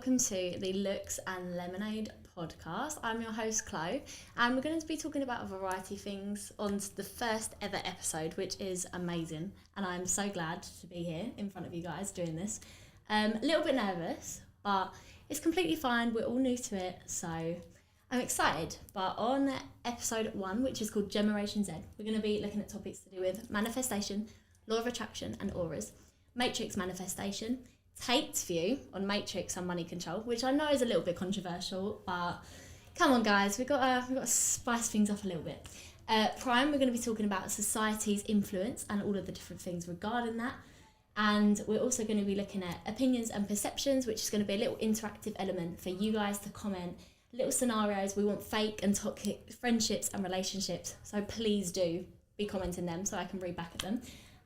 welcome to the Looks and Lemonade podcast. I'm your host, Chloe, and we're going to be talking about a variety of things on the first ever episode, which is amazing, and I'm so glad to be here in front of you guys doing this. A little bit nervous, but it's completely fine. We're all new to it, so I'm excited. But on episode 1, which is called Gemeration Z, we're going to be looking at topics to do with manifestation, law of attraction and auras, Matrix Manifestation, Tate's view on Matrix and money control, which I know is a little bit controversial, but come on guys, we've got to spice things up a little bit. Prime, we're going to be talking about society's influence and all of the different things regarding that. And we're also going to be looking at opinions and perceptions, which is going to be a little interactive element for you guys to comment, little scenarios. We want fake and toxic friendships and relationships, so please do be commenting them so I can read back at them.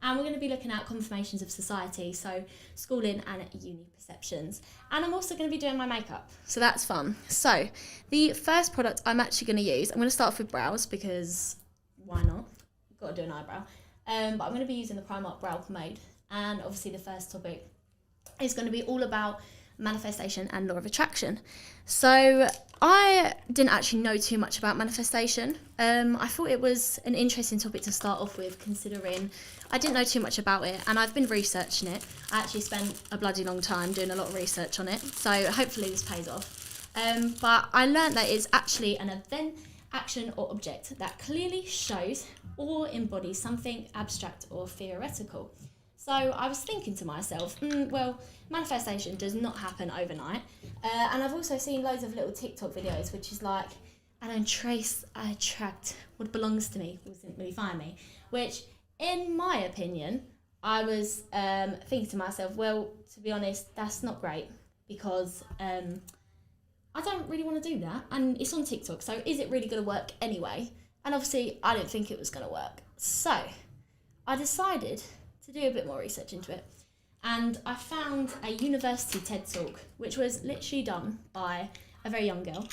And we're going to be looking at confirmations of society, so schooling and uni perceptions. And I'm also going to be doing my makeup, so that's fun. So the first product I'm actually going to use, I'm going to start off with brows because why not? Got to do an eyebrow. But I'm going to be using the Primark Brow Pomade. And obviously the first topic is going to be all about manifestation and law of attraction. So I didn't actually know too much about manifestation. I thought it was an interesting topic to start off with, considering I didn't know too much about it, and I've been researching it. I actually spent a bloody long time doing a lot of research on it, so hopefully this pays off. But I learned that it's actually an event, action or object that clearly shows or embodies something abstract or theoretical. So I was thinking to myself, well, manifestation does not happen overnight. And I've also seen loads of little TikTok videos, which is like, I don't trace, I attract what belongs to me, will simply find me. Which, in my opinion, I was thinking to myself, well, to be honest, that's not great, because I don't really want to do that. And it's on TikTok, so is it really going to work anyway? And obviously, I didn't think it was going to work. So I decided to do a bit more research into it, and I found a university TED Talk which was literally done by a very young girl,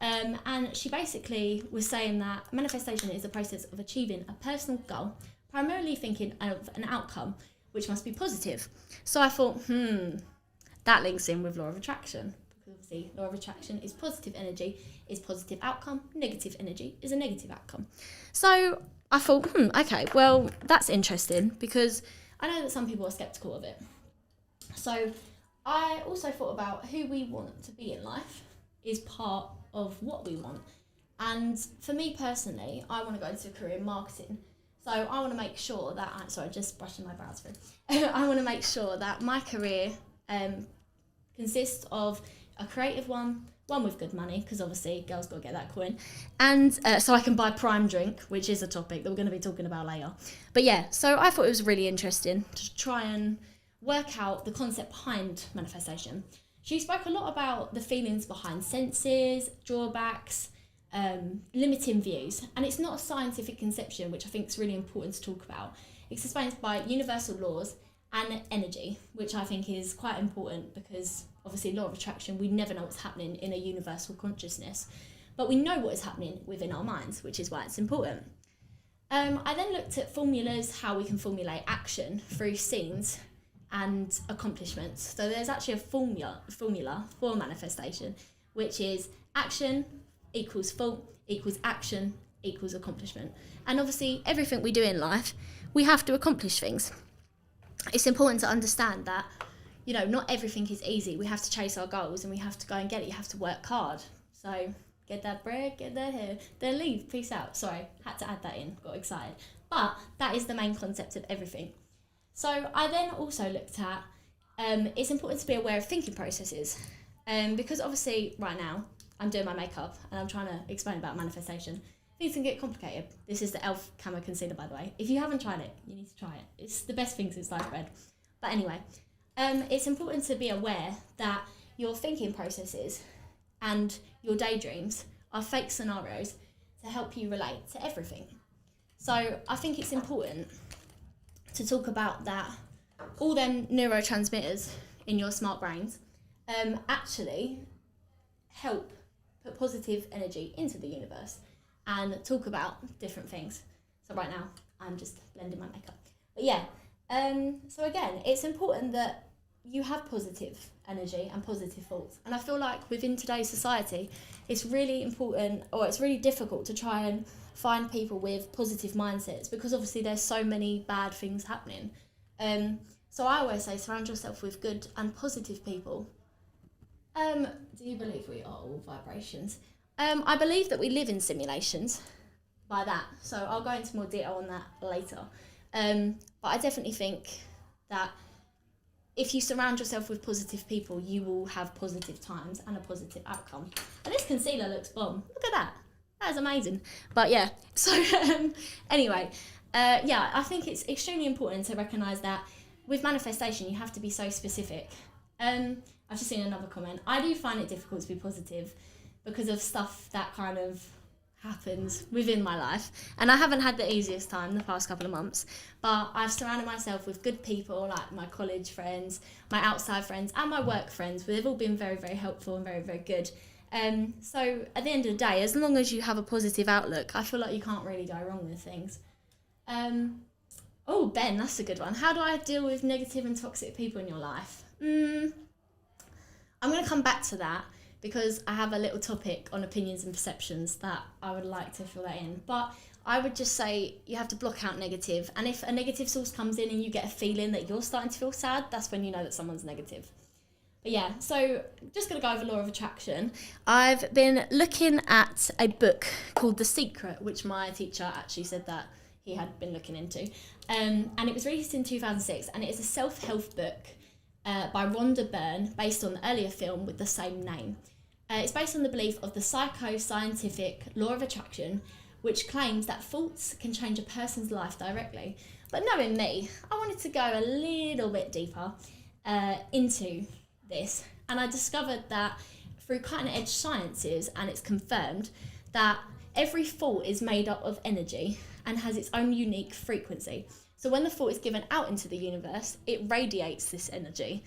and she basically was saying that manifestation is the process of achieving a personal goal, primarily thinking of an outcome which must be positive. So I thought, that links in with law of attraction, because obviously law of attraction is positive energy is positive outcome, negative energy is a negative outcome. So I thought, okay, well, that's interesting, because I know that some people are sceptical of it. So I also thought about who we want to be in life is part of what we want. And for me personally, I want to go into a career in marketing. So I want to make sure that, just brushing my brows through. I want to make sure that my career consists of a creative one with good money, because obviously girls got to get that coin, and so I can buy Prime drink, which is a topic that we're going to be talking about later. But yeah, so I thought it was really interesting to try and work out the concept behind manifestation. She spoke a lot about the feelings behind senses, drawbacks, limiting views, and it's not a scientific conception, which I think is really important to talk about. It's explained by universal laws and energy, which I think is quite important, because obviously law of attraction, we never know what's happening in a universal consciousness, but we know what is happening within our minds, which is why it's important. I then looked at formulas, how we can formulate action through scenes and accomplishments. So there's actually a formula for manifestation, which is action equals thought equals action equals accomplishment. And obviously everything we do in life, we have to accomplish things. It's important to understand that, not everything is easy. We have to chase our goals, and we have to go and get it. You have to work hard. So get that bread, get that hair, then leave. Peace out. Sorry, had to add that in. Got excited. But that is the main concept of everything. So I then also looked at, it's important to be aware of thinking processes. Because obviously right now I'm doing my makeup and I'm trying to explain about manifestation. Things can get complicated. This is the e.l.f. Camo Concealer, by the way. If you haven't tried it, you need to try it. It's the best thing since sliced bread. But anyway, it's important to be aware that your thinking processes and your daydreams are fake scenarios to help you relate to everything. So I think it's important to talk about that all them neurotransmitters in your smart brains actually help put positive energy into the universe and talk about different things. So right now, I'm just blending my makeup. But yeah, so again, it's important that you have positive energy and positive thoughts. And I feel like within today's society, it's really important, or it's really difficult to try and find people with positive mindsets, because obviously there's so many bad things happening. So I always say surround yourself with good and positive people. Do you believe we are all vibrations? I believe that we live in simulations by that. So I'll go into more detail on that later. But I definitely think that if you surround yourself with positive people, you will have positive times and a positive outcome. And this concealer looks bomb. Look at that. That is amazing. But yeah, so anyway, I think it's extremely important to recognise that with manifestation, you have to be so specific. I've just seen another comment. I do find it difficult to be positive because of stuff that kind of happens within my life, and I haven't had the easiest time the past couple of months, but I've surrounded myself with good people, like my college friends, my outside friends, and my work friends. They've all been very, very helpful and very, very good. So at the end of the day, as long as you have a positive outlook, I feel like you can't really go wrong with things. Oh, Ben, that's a good one. How do I deal with negative and toxic people in your life? I'm going to come back to that, because I have a little topic on opinions and perceptions that I would like to fill that in. But I would just say you have to block out negative. And if a negative source comes in and you get a feeling that you're starting to feel sad, that's when you know that someone's negative. But yeah, so just going to go over law of attraction. I've been looking at a book called The Secret, which my teacher actually said that he had been looking into. And it was released in 2006, and it is a self-help book by Rhonda Byrne, based on the earlier film with the same name. It's based on the belief of the psycho-scientific law of attraction, which claims that thoughts can change a person's life directly. But knowing me, I wanted to go a little bit deeper into this, and I discovered that through cutting-edge sciences, and it's confirmed, that every thought is made up of energy and has its own unique frequency. So when the thought is given out into the universe, it radiates this energy,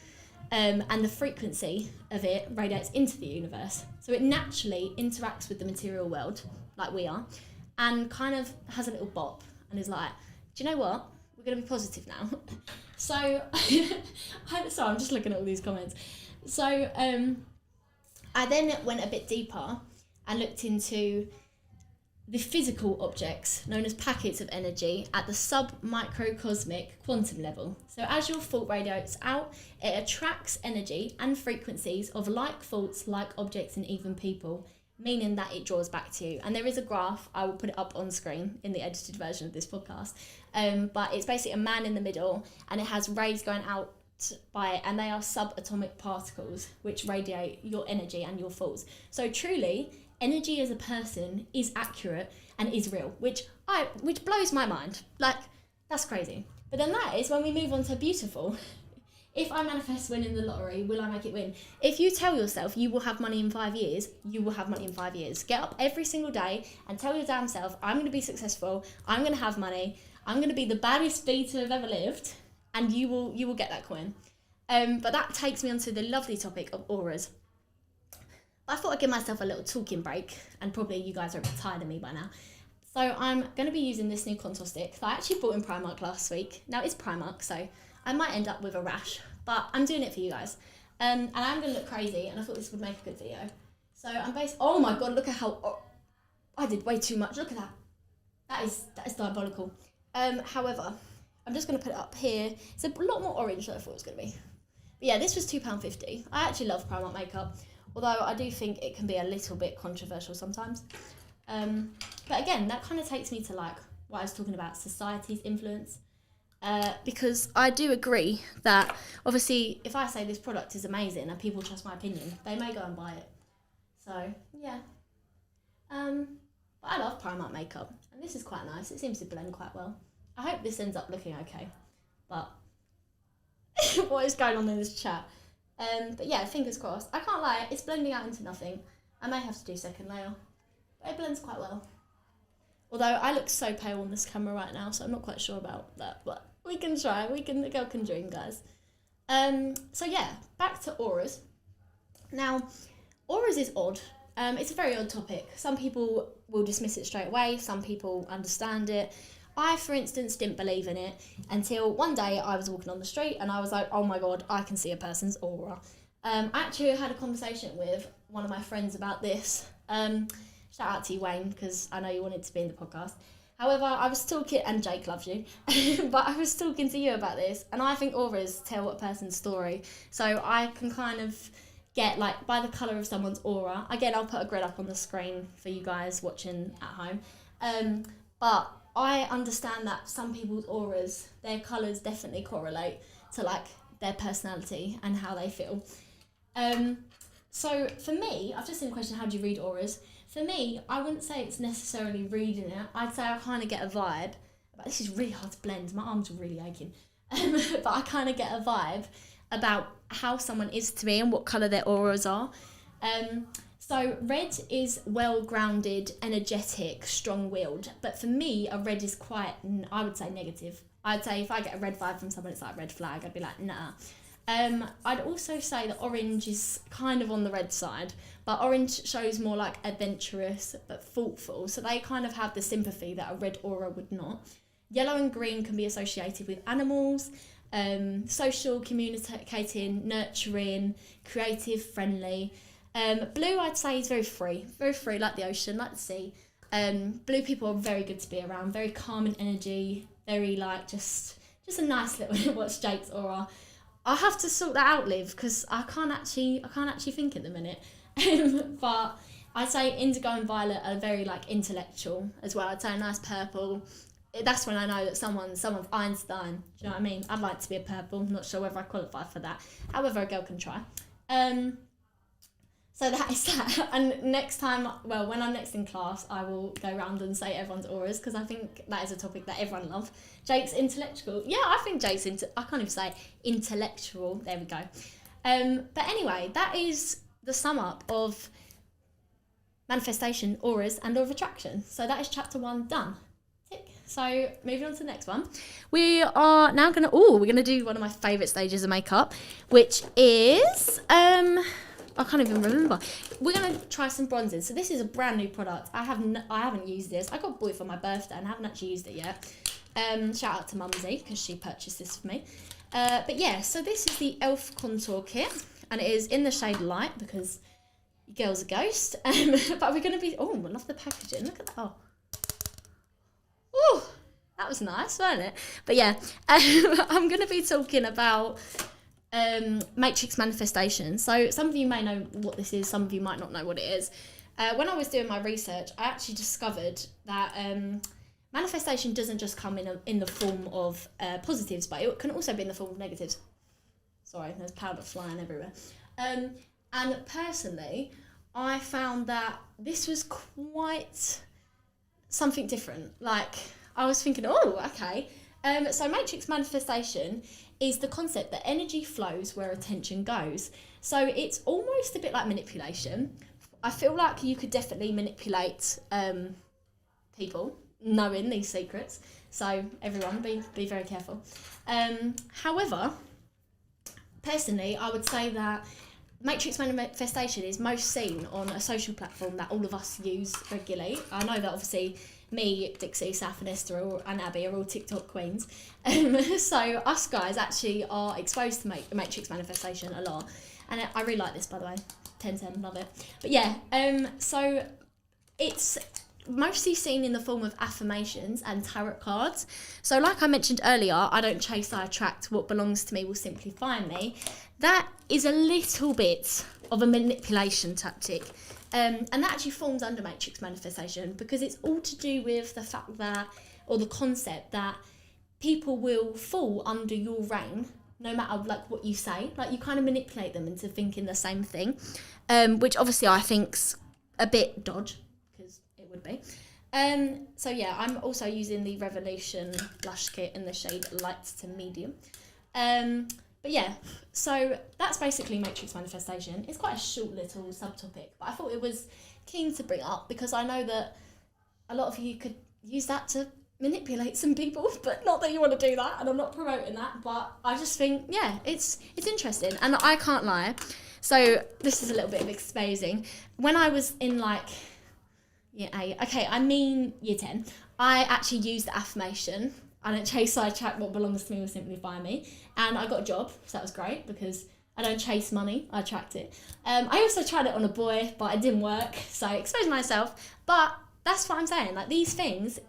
and the frequency of it radiates into the universe. So it naturally interacts with the material world, like we are, and kind of has a little bop and is like, do you know what? We're going to be positive now. So, I'm just looking at all these comments. So I then went a bit deeper and looked into the physical objects known as packets of energy at the sub-microcosmic quantum level. So as your thought radiates out, it attracts energy and frequencies of like thoughts, like objects, and even people, meaning that it draws back to you. And there is a graph, I will put it up on screen in the edited version of this podcast, but it's basically a man in the middle, and it has rays going out by it, and they are subatomic particles which radiate your energy and your thoughts. So truly, energy as a person is accurate and is real, which blows my mind. Like, that's crazy. But then that is when we move on to beautiful. If I manifest winning the lottery, will I make it win? If you tell yourself you will have money in 5 years, you will have money in 5 years. Get up every single day and tell your damn self, I'm going to be successful, I'm going to have money, I'm going to be the baddest bee to have ever lived, and you will get that coin. But that takes me onto the lovely topic of auras. I thought I'd give myself a little talking break, and probably you guys are a bit tired of me by now. So I'm going to be using this new contour stick that I actually bought in Primark last week. Now it's Primark, so I might end up with a rash, but I'm doing it for you guys. And I'm going to look crazy, and I thought this would make a good video. So oh my god, look at how, I did way too much, look at that. That is diabolical. However, I'm just going to put it up here. It's a lot more orange than I thought it was going to be. But yeah, this was £2.50. I actually love Primark makeup, although I do think it can be a little bit controversial sometimes. But again, that kind of takes me to like what I was talking about, society's influence. Because I do agree that obviously if I say this product is amazing and people trust my opinion, they may go and buy it. So yeah. But I love Primark makeup, and this is quite nice. It seems to blend quite well. I hope this ends up looking okay. But what is going on in this chat? But yeah, fingers crossed. I can't lie, it's blending out into nothing. I may have to do second layer, but it blends quite well. Although I look so pale on this camera right now, so I'm not quite sure about that, but we can try. The girl can dream, guys. So yeah, back to auras. Now, auras is odd. It's a very odd topic. Some people will dismiss it straight away. Some people understand it. I, for instance, didn't believe in it until one day I was walking on the street and I was like, oh my god, I can see a person's aura. I actually had a conversation with one of my friends about this. Shout out to you, Wayne, because I know you wanted to be in the podcast. However, I was talking, and Jake loves you, but I was talking to you about this, and I think auras tell a person's story. So I can kind of get, like, by the colour of someone's aura. Again, I'll put a grid up on the screen for you guys watching at home. But I understand that some people's auras, their colours definitely correlate to, like, their personality and how they feel. So for me, I've just seen a question, how do you read auras? For me, I wouldn't say it's necessarily reading it. I'd say I kind of get a vibe. But this is really hard to blend. My arms are really aching. But I kind of get a vibe about how someone is to me and what colour their auras are. So red is well-grounded, energetic, strong-willed. But for me, a red is quite, I would say, negative. I'd say if I get a red vibe from someone, it's like a red flag. I'd be like, nah. I'd also say that orange is kind of on the red side, but orange shows more like adventurous but thoughtful, so they kind of have the sympathy that a red aura would not. Yellow and green can be associated with animals, social, communicating, nurturing, creative, friendly. Blue, I'd say, is very free, like the ocean, like the sea. Blue people are very good to be around, very calm in energy, very like just a nice little what's Jake's aura. I have to sort that out, Liv, because I can't actually think at the minute. But I'd say indigo and violet are very like intellectual as well. I'd say a nice purple. That's when I know that someone's Einstein. Do you know what I mean? I'd like to be a purple. I'm not sure whether I qualify for that. However, a girl can try. So that is that. And next time, well, when I'm next in class, I will go around and say everyone's auras, because I think that is a topic that everyone loves. Jake's intellectual. Yeah, I think Jake's I can't even say intellectual. There we go. But anyway, that is the sum up of manifestation, auras, and law of attraction. So that is chapter 1 done. Tick. So moving on to the next one. We are now we're gonna do one of my favourite stages of makeup, which is I can't even remember. We're going to try some bronzing. So this is a brand new product. I haven't used this. I got bought it for my birthday and haven't actually used it yet. Shout out to Mumsy, because she purchased this for me. But yeah, so this is the e.l.f. contour kit, and it is in the shade light because your girl's a ghost. But we're going to be... Oh, I love the packaging. Look at that. Oh, that was nice, wasn't it? But yeah, I'm going to be talking about... Matrix Manifestation. So some of you may know what this is, some of you might not know what it is. When I was doing my research, I actually discovered that manifestation doesn't just come in the form of positives, but it can also be in the form of negatives. Sorry, there's powder flying everywhere. And personally, I found that this was quite something different. Like, I was thinking, oh, okay. So Matrix Manifestation is the concept that energy flows where attention goes. So it's almost a bit like manipulation. I feel like you could definitely manipulate people knowing these secrets. So everyone, be very careful. However, personally, I would say that Matrix Manifestation is most seen on a social platform that all of us use regularly. I know that obviously me, Dixie, Saf and Esther and Abby are all TikTok queens. So us guys actually are exposed to Matrix Manifestation a lot. And I really like this, by the way. 10/10, love it. But yeah, so it's mostly seen in the form of affirmations and tarot cards. So like I mentioned earlier, I don't chase, I attract. What belongs to me will simply find me. That is a little bit of a manipulation tactic. And that actually forms under Matrix Manifestation because it's all to do with the fact that, or the concept that people will fall under your reign no matter like what you say. Like you kind of manipulate them into thinking the same thing, which obviously I think's a bit dodge, because it would be. So yeah, I'm also using the Revolution blush kit in the shade light to medium. But yeah, so that's basically Matrix Manifestation. It's quite a short little subtopic, but I thought it was keen to bring up because I know that a lot of you could use that to manipulate some people, but not that you want to do that, and I'm not promoting that, but I just think, yeah, it's interesting, and I can't lie. So this is a little bit of exposing. When I was in like year 8, year 10, I actually used the affirmation, I don't chase, I attract, what belongs to me will simply find me, and I got a job, so that was great because I don't chase money, I attract it. I also tried it on a boy, but it didn't work, so I exposed myself. But that's what I'm saying, like these things,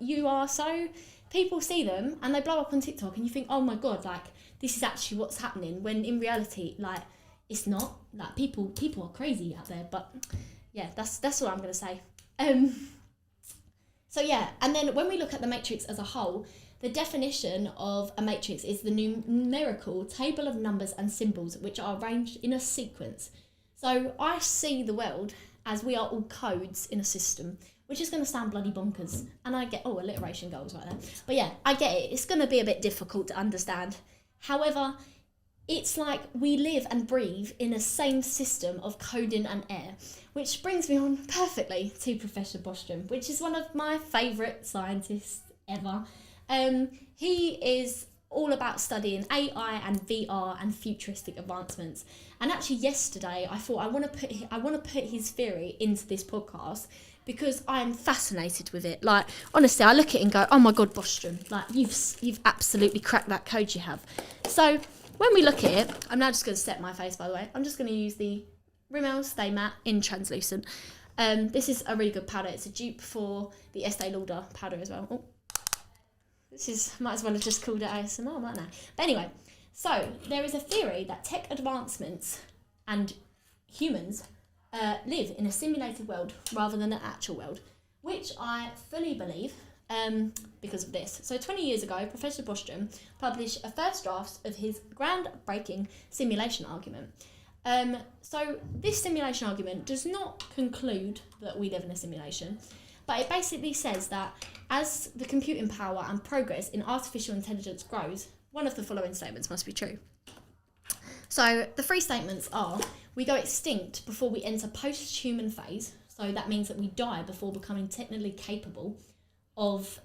people see them and they blow up on TikTok and you think, oh my God, like this is actually what's happening, when in reality, like it's not. Like people are crazy out there. But yeah, that's what I'm gonna say. So yeah, and then when we look at the matrix as a whole, the definition of a matrix is the numerical table of numbers and symbols which are arranged in a sequence. So I see the world as we are all codes in a system, which is going to sound bloody bonkers. And I get, alliteration goals right there. But yeah, I get it. It's going to be a bit difficult to understand. However, it's like we live and breathe in the same system of coding and air, which brings me on perfectly to Professor Bostrom, which is one of my favourite scientists ever. He is all about studying AI and VR and futuristic advancements. And actually yesterday I thought I want to put his theory into this podcast because I am fascinated with it. Like honestly, I look at it and go, oh my God, Bostrom, like you've absolutely cracked that code you have. So when we look at it, I'm now just going to set my face, by the way. I'm just going to use the Rimmel Stay Matte in translucent. This is a really good powder. It's a dupe for the Estee Lauder powder as well. Oh. Might as well have just called it ASMR, mightn't I? But anyway, so there is a theory that tech advancements and humans live in a simulated world rather than an actual world, which I fully believe because of this. So 20 years ago, Professor Bostrom published a first draft of his groundbreaking simulation argument. So this simulation argument does not conclude that we live in a simulation, but it basically says that as the computing power and progress in artificial intelligence grows, one of the following statements must be true. So the three statements are: we go extinct before we enter post-human phase, so that means that we die before becoming technically capable of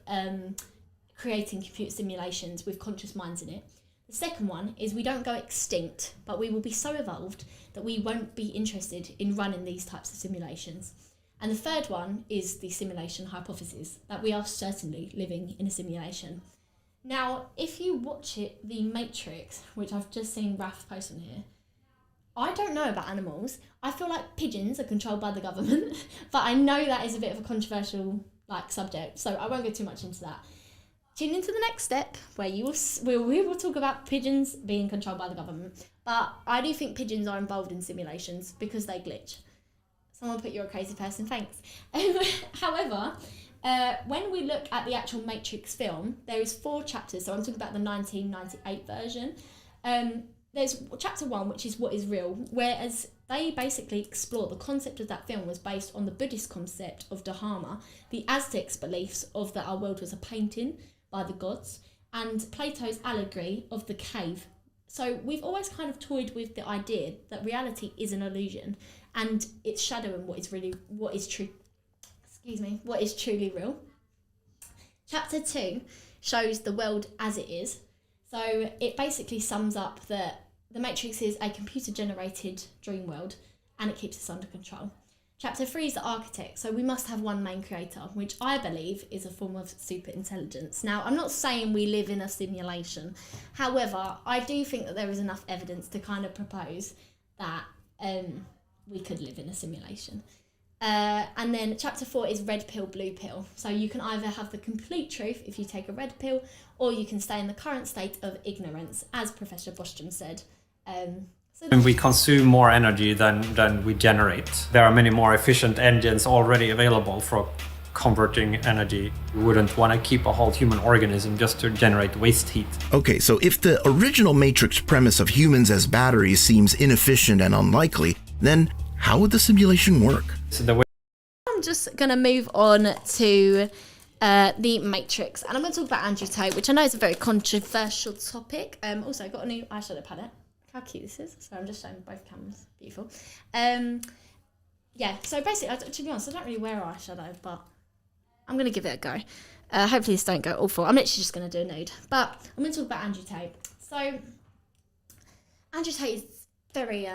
creating computer simulations with conscious minds in it. The second one is we don't go extinct, but we will be so evolved that we won't be interested in running these types of simulations. And the third one is the simulation hypothesis, that we are certainly living in a simulation. Now, if you watch it, The Matrix, which I've just seen Raf post on here, I don't know about animals. I feel like pigeons are controlled by the government, but I know that is a bit of a controversial subject, so I won't go too much into that. Tune into the next step where we will talk about pigeons being controlled by the government. But I do think pigeons are involved in simulations because they glitch. Someone put you're a crazy person, thanks. However, when we look at the actual Matrix film, there is 4 chapters. So I'm talking about the 1998 version. There's chapter 1, which is what is real, whereas they basically explore the concept of that film was based on the Buddhist concept of Dharma, the Aztecs' beliefs of that our world was a painting by the gods, and Plato's allegory of the cave. So we've always kind of toyed with the idea that reality is an illusion, and it's shadowing what is truly real. Chapter 2 shows the world as it is. So it basically sums up that the Matrix is a computer-generated dream world, and it keeps us under control. Chapter 3 is the architect, so we must have one main creator, which I believe is a form of super intelligence. Now, I'm not saying we live in a simulation. However, I do think that there is enough evidence to kind of propose that we could live in a simulation. And then chapter 4 is red pill, blue pill. So you can either have the complete truth if you take a red pill, or you can stay in the current state of ignorance, as Professor Bostrom said. And we consume more energy than we generate. There are many more efficient engines already available for converting energy. We wouldn't want to keep a whole human organism just to generate waste heat. Okay, so if the original Matrix premise of humans as batteries seems inefficient and unlikely, then how would the simulation work? So I'm just going to move on to the Matrix, and I'm going to talk about Andrew Tate, which I know is a very controversial topic. Also, I got a new eyeshadow palette. How cute this is. So I'm just showing both cameras. Beautiful. Yeah, so basically, to be honest, I don't really wear eyeshadow, but I'm going to give it a go. Hopefully this don't go awful. I'm literally just going to do a nude. But I'm going to talk about Andrew Tate. So Andrew Tate is very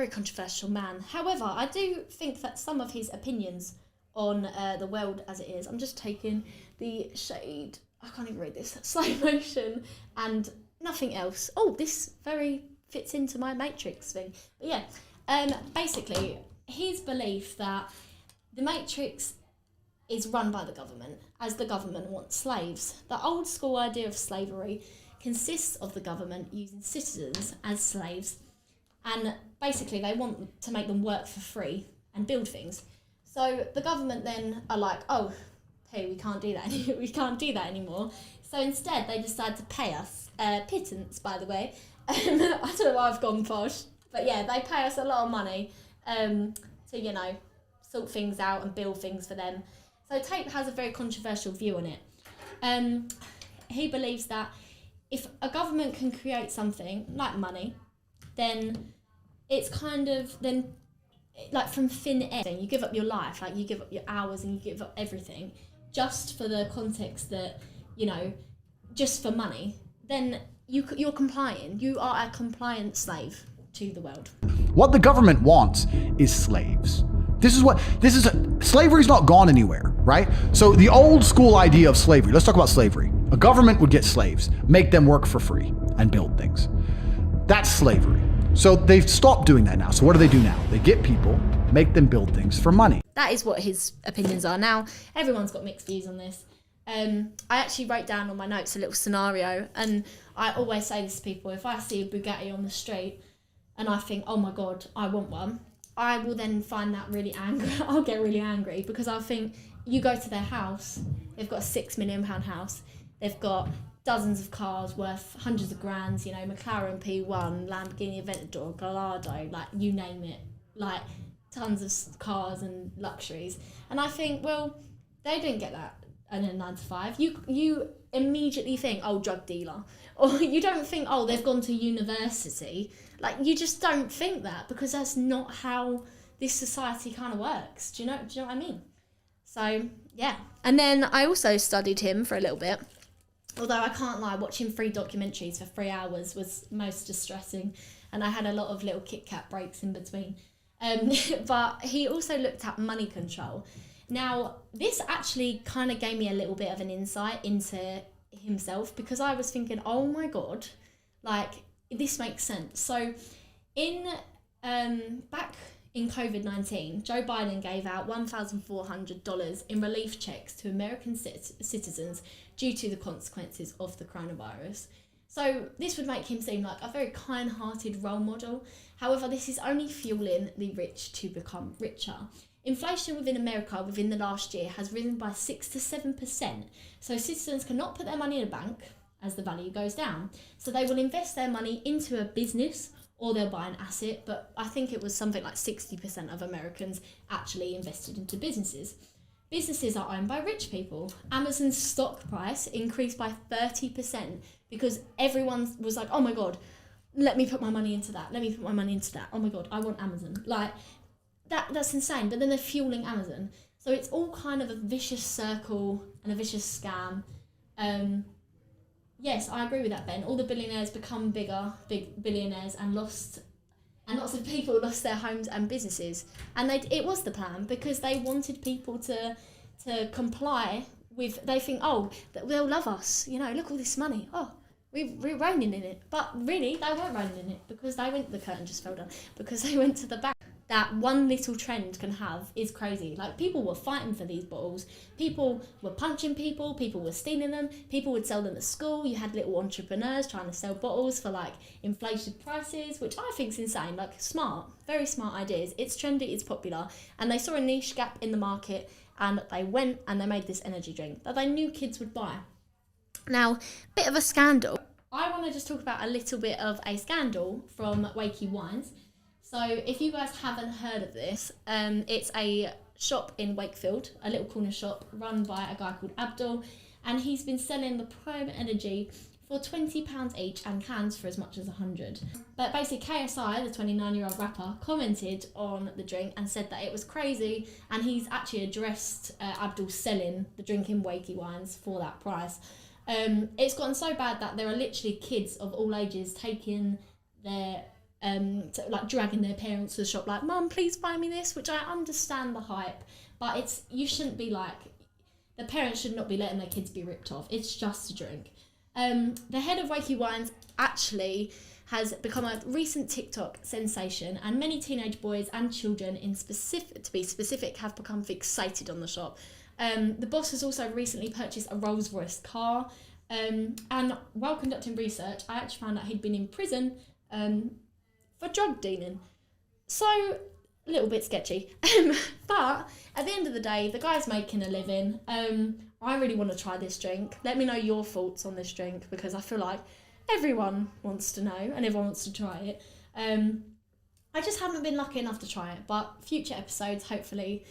controversial man. However, I do think that some of his opinions on the world as it is, I'm just taking the shade, I can't even read this, slow motion and nothing else. Oh, this very fits into my Matrix thing. But yeah, basically, his belief that the Matrix is run by the government, as the government wants slaves. The old school idea of slavery consists of the government using citizens as slaves, and basically they want to make them work for free and build things. So the government then are like, oh, hey, we can't do that. We can't do that anymore. So instead, they decide to pay us pittance, by the way. I don't know why I've gone posh, but yeah, they pay us a lot of money to, you know, sort things out and build things for them. So Tate has a very controversial view on it. He believes that if a government can create something like money, then it's kind of then like from thin air. You give up your life, like you give up your hours and you give up everything just for the context that, you know, just for money. Then you're complying. You are a compliant slave to the world. What the government wants is slaves. Slavery's not gone anywhere, right? So the old school idea of slavery, let's talk about slavery. A government would get slaves, make them work for free and build things. That's slavery. So they've stopped doing that now. So what do they do now? They get people, make them build things for money. That is what his opinions are. Now, everyone's got mixed views on this. I actually wrote down on my notes a little scenario, and I always say this to people: if I see a Bugatti on the street and I think, oh my God, I want one, I will then find that really angry. I'll get really angry because I'll think, you go to their house, they've got a £6 million house, they've got dozens of cars worth hundreds of grands, you know, McLaren P1, Lamborghini Aventador, Gallardo, like you name it, like tons of cars and luxuries. And I think, well, they didn't get that in a 9 to 5. You immediately think, oh, drug dealer. Or you don't think, oh, they've gone to university. Like, you just don't think that, because that's not how this society kind of works. Do you know what I mean? So, yeah. And then I also studied him for a little bit. Although I can't lie, watching 3 documentaries for 3 hours was most distressing. And I had a lot of little Kit Kat breaks in between. But he also looked at money control. Now, this actually kind of gave me a little bit of an insight into himself, because I was thinking, oh my God, like, this makes sense. So back in COVID-19, Joe Biden gave out $1,400 in relief checks to American citizens due to the consequences of the coronavirus. So this would make him seem like a very kind-hearted role model. However, this is only fueling the rich to become richer. Inflation within America within the last year has risen by 6 to 7%. So citizens cannot put their money in a bank as the value goes down. So they will invest their money into a business or they'll buy an asset. But I think it was something like 60% of Americans actually invested into businesses. Businesses are owned by rich people. Amazon's stock price increased by 30% because everyone was like, oh my God, let me put my money into that. Let me put my money into that. Oh my God, I want Amazon. Like, that's insane. But then they're fueling Amazon. So it's all kind of a vicious circle and a vicious scam. Yes, I agree with that, Ben. All the billionaires become big billionaires and lots of people lost their homes and businesses. And it was the plan, because they wanted people to comply with, they think, oh, they'll love us. You know, look all this money. Oh, we're reigning in it. But really, they weren't reigning in it, because the curtain just fell down, because they went to the back. That one little trend can have is crazy. Like, people were fighting for these bottles. People were punching people. People were stealing them. People would sell them at school. You had little entrepreneurs trying to sell bottles for like inflated prices, which I think is insane. Like, smart, very smart ideas. It's trendy, it's popular. And they saw a niche gap in the market, and they went and they made this energy drink that they knew kids would buy. Now, bit of a scandal. I want to just talk about a little bit of a scandal from Wakey Wines. So if you guys haven't heard of this, it's a shop in Wakefield, a little corner shop run by a guy called Abdul, and he's been selling the Prime Energy for £20 each and cans for as much as 100. But basically KSI, the 29-year-old rapper, commented on the drink and said that it was crazy, and he's actually addressed Abdul selling the drink in Wakey Wines for that price. It's gotten so bad that there are literally kids of all ages taking their dragging their parents to the shop, like, Mum, please buy me this, which I understand the hype, but you shouldn't be like, the parents should not be letting their kids be ripped off. It's just a drink. The head of Wakey Wines actually has become a recent TikTok sensation, and many teenage boys and children, to be specific, have become fixated on the shop. The boss has also recently purchased a Rolls-Royce car, and while conducting research, I actually found out he'd been in prison for drug dealing. So, a little bit sketchy. But at the end of the day, the guy's making a living. I really want to try this drink. Let me know your thoughts on this drink, because I feel like everyone wants to know and everyone wants to try it. I just haven't been lucky enough to try it, but future episodes, hopefully,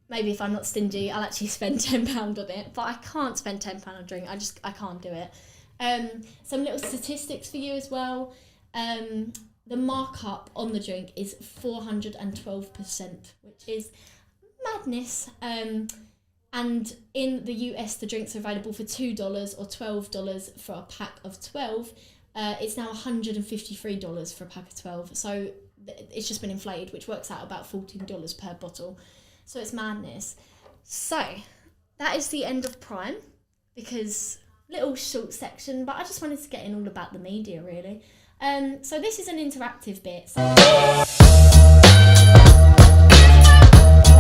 maybe if I'm not stingy, I'll actually spend £10 on it. But I can't spend £10 on a drink. I can't do it. Some little statistics for you as well. The markup on the drink is 412%, which is madness. And in the US, the drinks are available for $2 or $12 for a pack of 12. It's now $153 for a pack of 12. So it's just been inflated, which works out about $14 per bottle. So it's madness. So that is the end of Prime, because little short section, but I just wanted to get in all about the media, really. So this is an interactive bit. So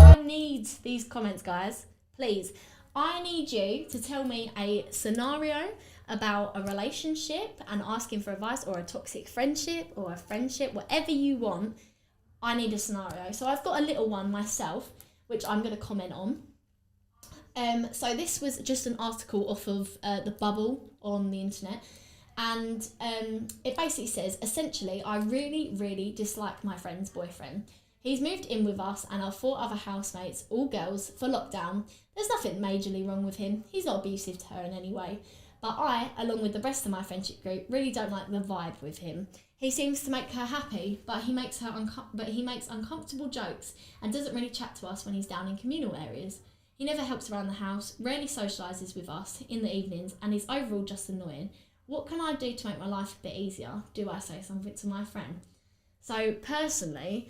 I need these comments, guys. Please. I need you to tell me a scenario about a relationship and asking for advice, or a toxic friendship, or a friendship, whatever you want. I need a scenario. So I've got a little one myself, which I'm going to comment on. So this was just an article off of the Bubble on the internet. And it basically says, essentially, I really, really dislike my friend's boyfriend. He's moved in with us and our 4 other housemates, all girls, for lockdown. There's nothing majorly wrong with him. He's not abusive to her in any way. But I, along with the rest of my friendship group, really don't like the vibe with him. He seems to make her happy, but he makes uncomfortable jokes and doesn't really chat to us when he's down in communal areas. He never helps around the house, rarely socialises with us in the evenings, and is overall just annoying. What can I do to make my life a bit easier? Do I say something to my friend? So personally,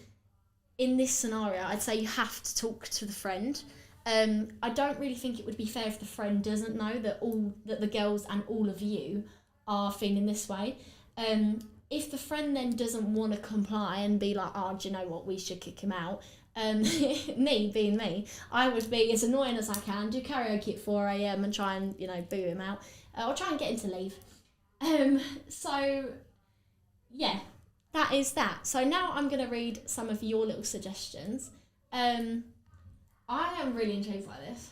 in this scenario, I'd say you have to talk to the friend. I don't really think it would be fair if the friend doesn't know that the girls and all of you are feeling this way. If the friend then doesn't want to comply and be like, oh, do you know what, we should kick him out, me being me, I would be as annoying as I can, do karaoke at 4 a.m. and try and, boo him out, or try and get him to leave. So yeah, that is that. So now I'm going to read some of your little suggestions. I am really intrigued by this.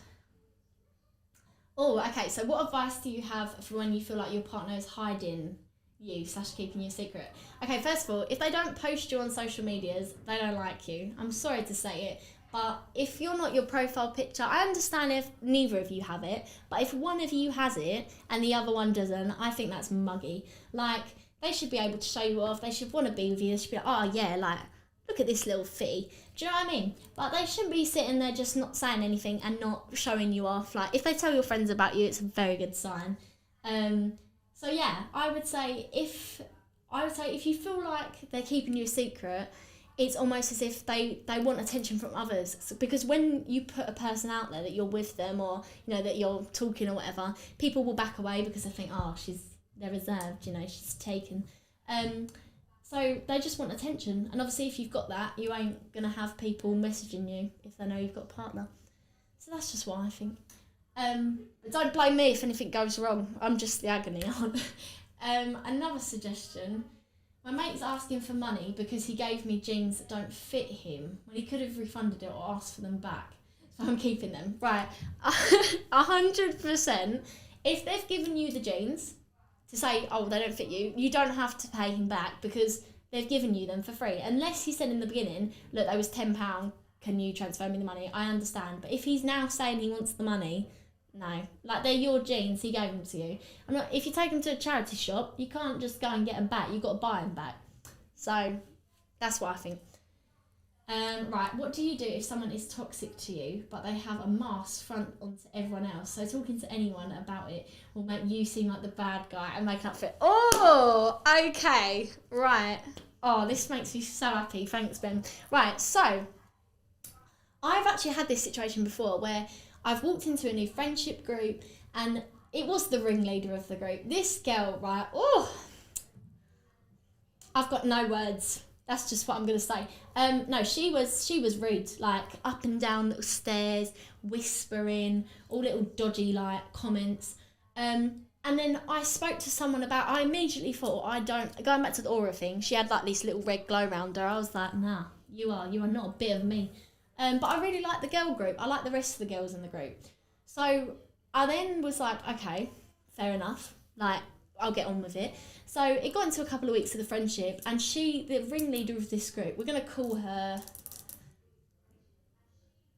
Oh, okay, so what advice do you have for when you feel like your partner is hiding you / keeping you a secret? Okay, first of all, if they don't post you on social medias, they don't like you. I'm sorry to say it, but if you're not your profile picture, I understand if neither of you have it, but if one of you has it and the other one doesn't, I think that's muggy. Like, they should be able to show you off, they should want to be with you, they should be like, oh yeah, like, look at this little fitty. Do you know what I mean? But they shouldn't be sitting there just not saying anything and not showing you off. Like, if they tell your friends about you, it's a very good sign. So yeah, I would say if you feel like they're keeping you a secret, it's almost as if they want attention from others. So, because when you put a person out there that you're with them, or that you're talking or whatever, people will back away because they think, oh, they're reserved, she's taken. So they just want attention, and obviously if you've got that, you ain't gonna have people messaging you if they know you've got a partner. So that's just what I think. But don't blame me if anything goes wrong. I'm just the agony aunt. Another suggestion. My mate's asking for money because he gave me jeans that don't fit him when he could have refunded it or asked for them back. So I'm keeping them. Right, 100%. If they've given you the jeans to say, oh, they don't fit you, you don't have to pay him back because they've given you them for free. Unless he said in the beginning, look, that was £10, can you transfer me the money? I understand. But if he's now saying he wants the money, no. Like, they're your jeans, he gave them to you. If you take them to a charity shop, you can't just go and get them back. You've got to buy them back. So that's what I think. Right, what do you do if someone is toxic to you, but they have a mask front onto everyone else? So talking to anyone about it will make you seem like the bad guy and make up for it. Oh, okay, right. Oh, this makes me so happy. Thanks, Ben. Right, so I've actually had this situation before where I've walked into a new friendship group and it was the ringleader of the group. This girl, right, I've got no words. That's just what I'm gonna say. No, she was rude, like up and down little stairs, whispering, all little dodgy like comments. And then I spoke to someone I immediately thought, going back to the aura thing, she had like this little red glow around her. I was like, nah, you are not a bit of me. But I really like the girl group. I like the rest of the girls in the group. So I then was like, okay, fair enough. Like, I'll get on with it. So it got into a couple of weeks of the friendship, and the ringleader of this group, we're going to call her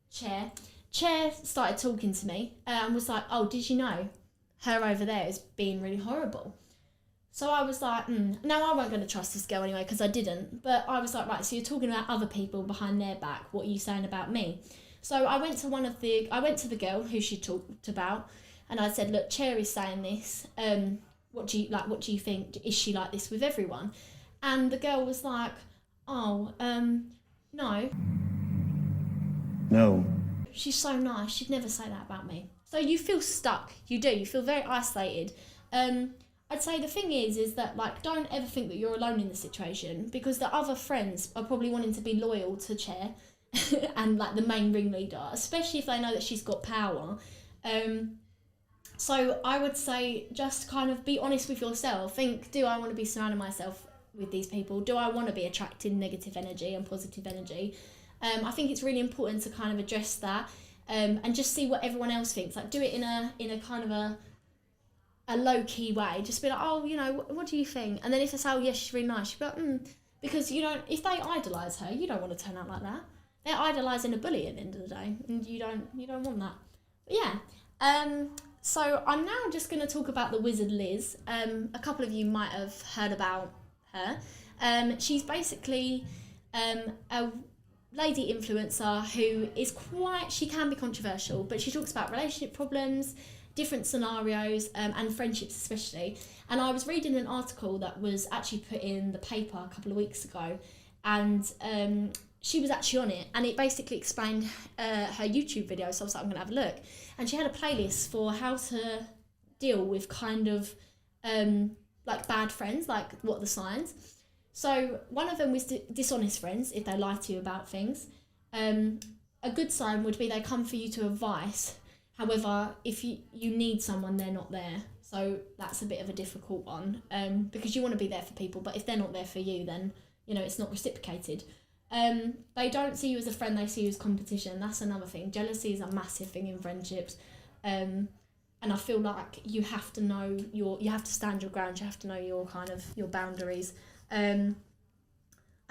Chair. Chair started talking to me and was like, oh, did you know her over there is being really horrible? So I was like, no, I wasn't going to trust this girl anyway, because I didn't. But I was like, right, so you're talking about other people behind their back. What are you saying about me? So I went to the girl who she talked about, and I said, look, Chair is saying this. What do you think? Is she like this with everyone? And the girl was like, oh, no. No. She's so nice. She'd never say that about me. So you feel stuck. You do. You feel very isolated. I'd say the thing is that, like, don't ever think that you're alone in the situation, because the other friends are probably wanting to be loyal to Chair and, like, the main ringleader, especially if they know that she's got power. So I would say just kind of be honest with yourself. Think, do I want to be surrounding myself with these people? Do I want to be attracting negative energy and positive energy? I think it's really important to kind of address that and just see what everyone else thinks. Like, do it in a kind of a low-key way. Just be like, oh, you know, what do you think? And then if they say, oh, yes, she's really nice, you'd be like, because if they idolise her, you don't want to turn out like that. They're idolising a bully at the end of the day, and you don't want that. But yeah. So I'm now just going to talk about the Wizard Liz. A couple of you might have heard about her. She's basically a lady influencer who is she can be controversial, but she talks about relationship problems, different scenarios, and friendships especially. And I was reading an article that was actually put in the paper a couple of weeks ago, and she was actually on it, and it basically explained her YouTube video. So I was like, I'm going to have a look. And she had a playlist for how to deal with kind of like bad friends, like what are the signs. So one of them was dishonest friends, if they lie to you about things. A good sign would be they come for you to advice. However, if you need someone, they're not there. So that's a bit of a difficult one, because you want to be there for people, but if they're not there for you, then, you know, it's not reciprocated. They don't see you as a friend, they see you as competition. That's another thing. Jealousy is a massive thing in friendships. And I feel like you have to know you have to stand your ground, you have to know your boundaries. I'd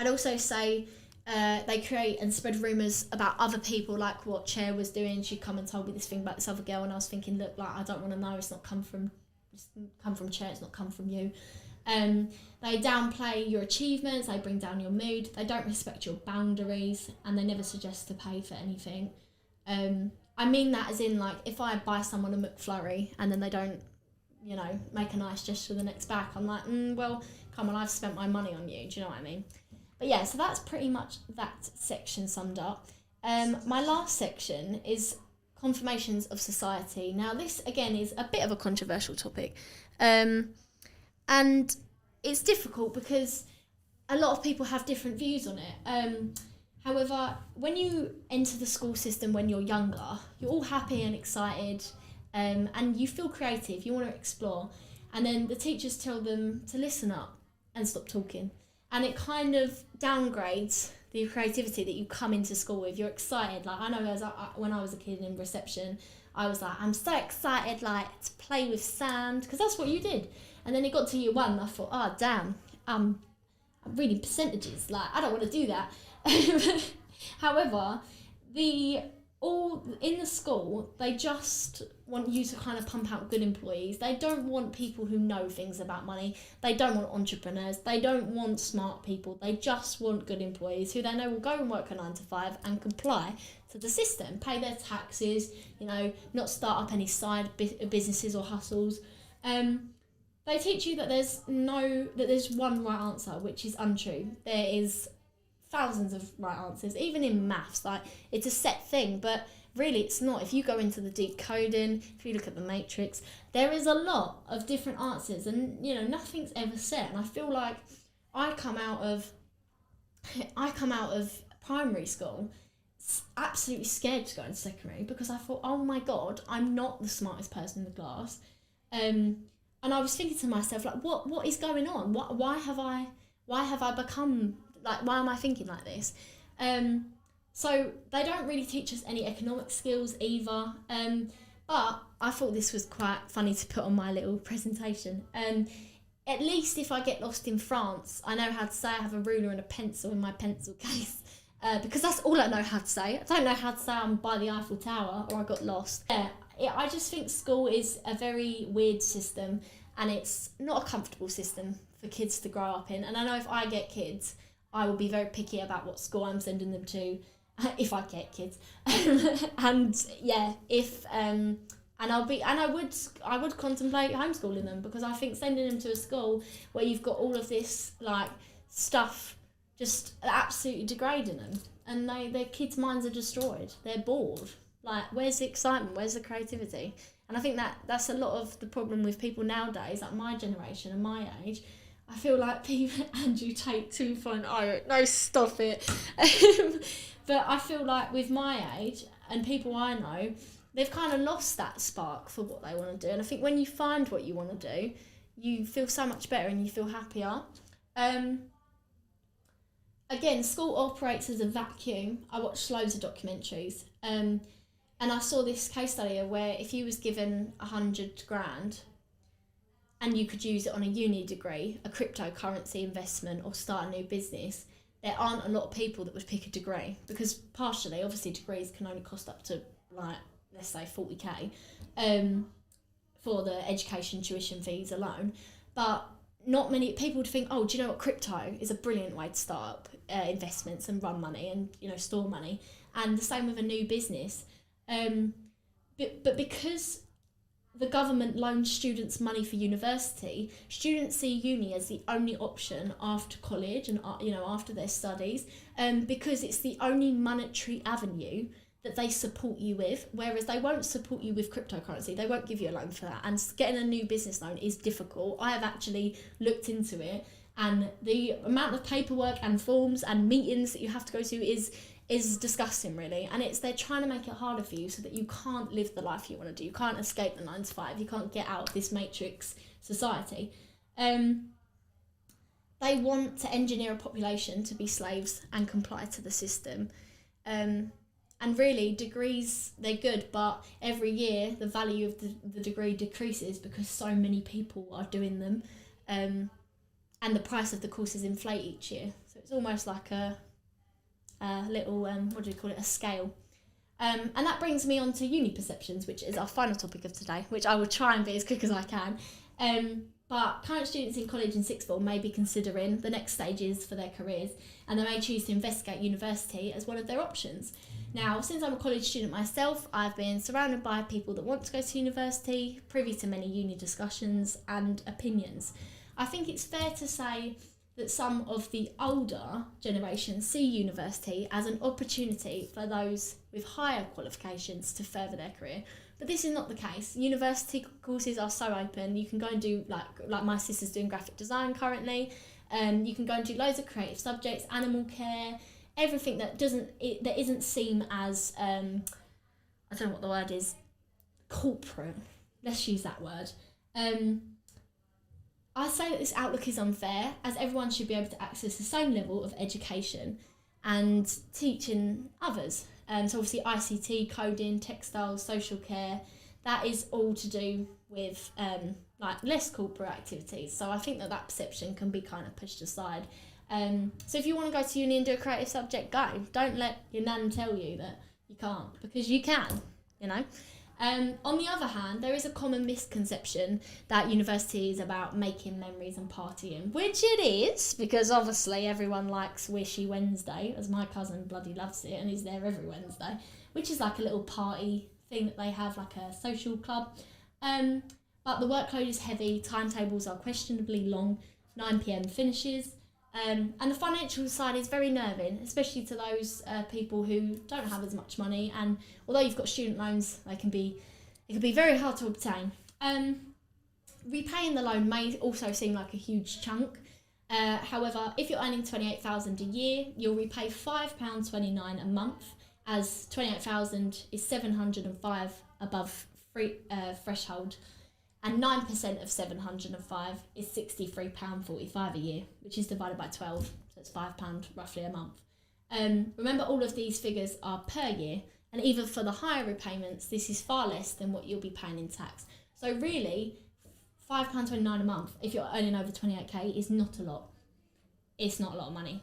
also say they create and spread rumours about other people, like what Chair was doing. She'd come and told me this thing about this other girl, and I was thinking, look, like, I don't want to know, it's not come from Chair, it's not come from you. They downplay your achievements, they bring down your mood, they don't respect your boundaries, and they never suggest to pay for anything. I mean that as in, like, if I buy someone a McFlurry and then they don't, you know, make a nice gesture the next back, I'm like, well, come on, I've spent my money on you, do you know what I mean? But yeah, so that's pretty much that section summed up. My last section is confirmations of society. Now this, again, is a bit of a controversial topic. And it's difficult because a lot of people have different views on it. However, when you enter the school system when you're younger, you're all happy and excited, and you feel creative, you want to explore. And then the teachers tell them to listen up and stop talking. And it kind of downgrades the creativity that you come into school with. You're excited. Like, I know when I was a kid in reception, I was like, I'm so excited, like, to play with sand, because that's what you did. And then it got to year one, and I thought, oh, damn, I'm reading percentages. Like, I don't want to do that. However, in the school, they just want you to kind of pump out good employees. They don't want people who know things about money. They don't want entrepreneurs. They don't want smart people. They just want good employees who they know will go and work a 9 to 5 and comply to the system, pay their taxes, you know, not start up any side businesses or hustles. They teach you that there's one right answer, which is untrue. There is thousands of right answers, even in maths. Like, it's a set thing, but really it's not. If you go into the deep coding, if you look at the Matrix, there is a lot of different answers, and, you know, nothing's ever set. And I feel like I come out of primary school absolutely scared to go into secondary because I thought, oh my God, I'm not the smartest person in the class. And I was thinking to myself, like, what is going on? Why have I become, like, why am I thinking like this? So they don't really teach us any economic skills either. But I thought this was quite funny to put on my little presentation. At least if I get lost in France, I know how to say I have a ruler and a pencil in my pencil case. Because that's all I know how to say. I don't know how to say I'm by the Eiffel Tower or I got lost. I just think school is a very weird system, and it's not a comfortable system for kids to grow up in. And I know if I get kids, I will be very picky about what school I'm sending them to, if I get kids. And yeah, I would contemplate homeschooling them, because I think sending them to a school where you've got all of this like stuff just absolutely degrading them, and their kids' minds are destroyed. They're bored. Like, where's the excitement? Where's the creativity? And I think that's a lot of the problem with people nowadays, like my generation and my age. I feel like people, Andrew Tate 2.0, no, stop it. But I feel like with my age and people I know, they've kind of lost that spark for what they want to do. And I think when you find what you want to do, you feel so much better and you feel happier. Again, school operates as a vacuum. I watched loads of documentaries. And I saw this case study where if you was given 100 grand and you could use it on a uni degree, a cryptocurrency investment, or start a new business, there aren't a lot of people that would pick a degree, because partially, obviously, degrees can only cost up to, like, let's say 40k for the education tuition fees alone. But not many people would think, oh, do you know what, crypto is a brilliant way to start up investments and run money and, store money. And the same with a new business. But because the government loans students money for university, students see uni as the only option after college and after their studies, because it's the only monetary avenue that they support you with, whereas they won't support you with cryptocurrency. They won't give you a loan for that, and getting a new business loan is difficult. I have actually looked into it, and the amount of paperwork and forms and meetings that you have to go to is disgusting, really. And they're trying to make it harder for you so that you can't live the life you want to do. You can't escape the 9 to 5. You can't get out of this matrix society. They want to engineer a population to be slaves and comply to the system. And really, degrees, they're good, but every year the value of the degree decreases because so many people are doing them. And the price of the courses inflate each year. So it's almost like a little, a scale. And that brings me on to uni perceptions, which is our final topic of today, which I will try and be as quick as I can. But current students in college and sixth form may be considering the next stages for their careers, and they may choose to investigate university as one of their options. Now, since I'm a college student myself, I've been surrounded by people that want to go to university, privy to many uni discussions and opinions. I think it's fair to say that some of the older generations see university as an opportunity for those with higher qualifications to further their career. But this is not the case. University courses are so open. You can go and do, like my sister's doing graphic design currently. You can go and do loads of creative subjects, animal care, everything that isn't seen as, I don't know what the word is, corporate. Let's use that word. I say that this outlook is unfair, as everyone should be able to access the same level of education and teaching others. So obviously ICT, coding, textiles, social care, that is all to do with less corporate activities. So I think that perception can be kind of pushed aside. So if you want to go to uni and do a creative subject, go. Don't let your nan tell you that you can't, because you can, On the other hand, there is a common misconception that university is about making memories and partying, which it is, because obviously everyone likes Wishy Wednesday, as my cousin bloody loves it and is there every Wednesday, which is like a little party thing that they have, like a social club. But the workload is heavy, timetables are questionably long, 9 p.m. finishes, and the financial side is very nerving, especially to those people who don't have as much money. And although you've got student loans, it can be very hard to obtain. Repaying the loan may also seem like a huge chunk, However, if you're earning £28,000 a year, you'll repay £5.29 a month, as 28,000 is 705 above threshold, and 9% of 705 is £63.45 a year, which is divided by 12, so it's £5 roughly a month. Remember, all of these figures are per year, and even for the higher repayments, this is far less than what you'll be paying in tax. So really, £5.29 a month, if you're earning over 28k, is not a lot. It's not a lot of money.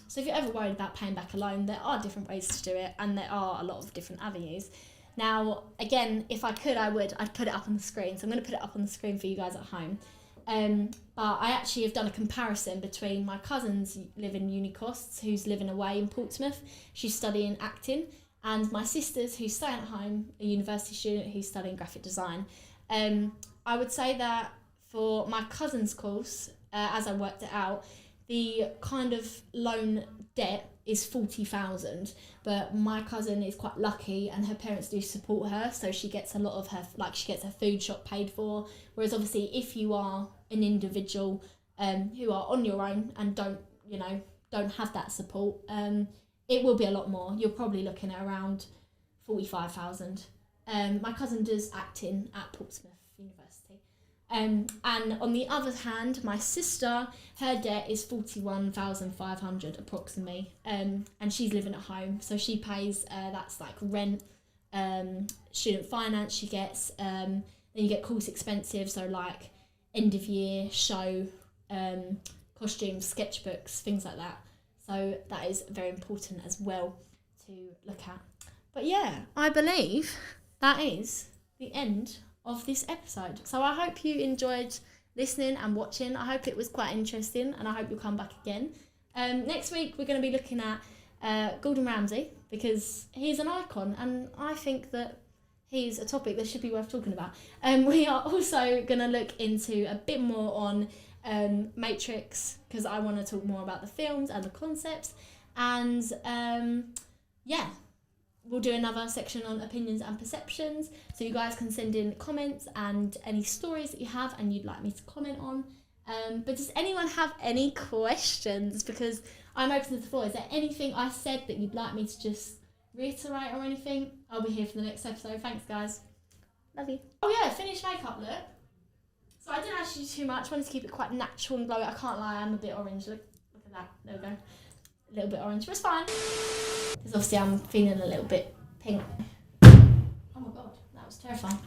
So if you're ever worried about paying back a loan, there are different ways to do it, and there are a lot of different avenues. Now, again, if I could, I'd put it up on the screen. So I'm going to put it up on the screen for you guys at home. But I actually have done a comparison between my cousin's living uni costs, who's living away in Portsmouth. She's studying acting, and my sister's, who's staying at home, a university student who's studying graphic design. I would say that for my cousin's course, as I worked it out, the kind of loan debt is 40,000, but my cousin is quite lucky and her parents do support her, so she gets a lot of her, like she gets her food shop paid for. Whereas obviously if you are an individual who are on your own and don't have that support, it will be a lot more. You're probably looking at around 45,000. My cousin does acting at Portsmouth University. And on the other hand, my sister, her debt is 41,500 approximately, and she's living at home, so she pays that's like rent, student finance she gets, then you get course expensive, so like end of year show, costumes, sketchbooks, things like that. So that is very important as well to look at. But yeah, I believe that is the end of this episode. So I hope you enjoyed listening and watching. I hope it was quite interesting, and I hope you'll come back again. Next week we're going to be looking at Gordon Ramsay, because he's an icon and I think that he's a topic that should be worth talking about. We are also going to look into a bit more on Matrix, because I want to talk more about the films and the concepts, and we'll do another section on opinions and perceptions, so you guys can send in comments and any stories that you have and you'd like me to comment on. But does anyone have any questions? Because I'm open to the floor. Is there anything I said that you'd like me to just reiterate or anything? I'll be here for the next episode. Thanks, guys. Love you. Oh yeah, finished makeup look. So I didn't actually do too much. I wanted to keep it quite natural and glowy. I can't lie, I'm a bit orange. Look at that. There we go. A little bit orange, but it's fine. Because obviously I'm feeling a little bit pink. Oh my god, that was terrifying.